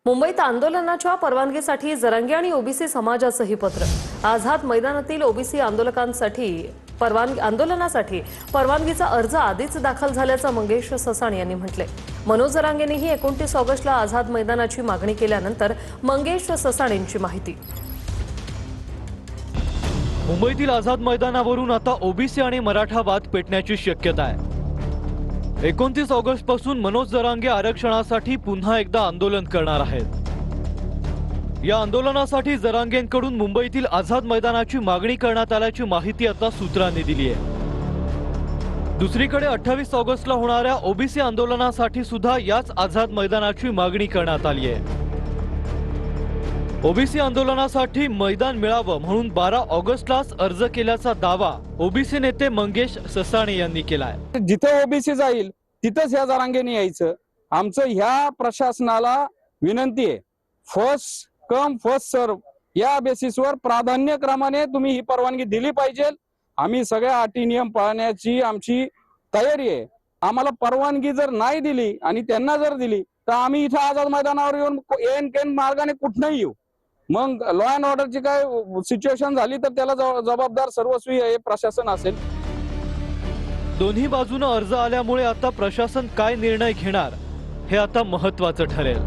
मुंबईत आंदोलनाच्या परवानगीसाठी जरांगे आणि ओबीसी समाजाचंही पत्र। आझाद मैदानातील ओबीसी आंदोलनासाठी परवानगीचा अर्ज आधीच दाखल झाल्याचं मंगेश ससाणे यांनी म्हटले। मनोज जरांगेंनीही 29 ऑगस्टला आझाद मैदानाची मागणी केल्यानंतर मंगेश ससाणेंची माहिती। मुंबईतील आझाद मैदानावरून आता ओबीसी आणि मराठा वाद पेटण्याची शक्यता आहे। 29 ऑगस्ट पासून मनोज जरांगे आरक्षणासाठी पुन्हा एकदा आंदोलन करणार आहेत। या आंदोलनासाठी जरांगेंकडून मुंबईतील आझाद मैदानाची मागणी करण्यात आल्याची माहिती आता सूत्रांनी दिली आहे। दुसरीकडे 28 ऑगस्टला होणाऱ्या ओबीसी आंदोलनासाठी सुद्धा याच आझाद मैदानाची मागणी करण्यात आली आहे। ओबीसी आंदोलनासाठी मैदान मिळावं म्हणून 12 ऑगस्टलाच अर्ज केल्याचा दावा ओबीसी नेते मंगेश ससाणे यांनी केलाय। जिथे ओबीसी जाईल तिथंच या जरांगेने यायचं। आमचं ह्या प्रशासनाला विनंती आहे, फर्स्ट कम फर्स्ट सर्व या बेसिसवर प्राधान्यक्रमाने तुम्ही ही परवानगी दिली पाहिजे। आम्ही सगळ्या अटी नियम पाळण्याची आमची तयारी आहे। आम्हाला परवानगी जर नाही दिली आणि त्यांना जर दिली तर आम्ही इथं आझाद मैदानावर येऊन एन केन मार्गाने कुठनंही येऊ। मग लॉ अँड ऑर्डरची काय सिच्युएशन झाली तर त्याला जबाबदार सर्वस्वी हे प्रशासन असेल। दोन्ही बाजूने अर्ज आल्यामुळे आता प्रशासन काय निर्णय घेणार हे आता महत्त्वाचं ठरेल।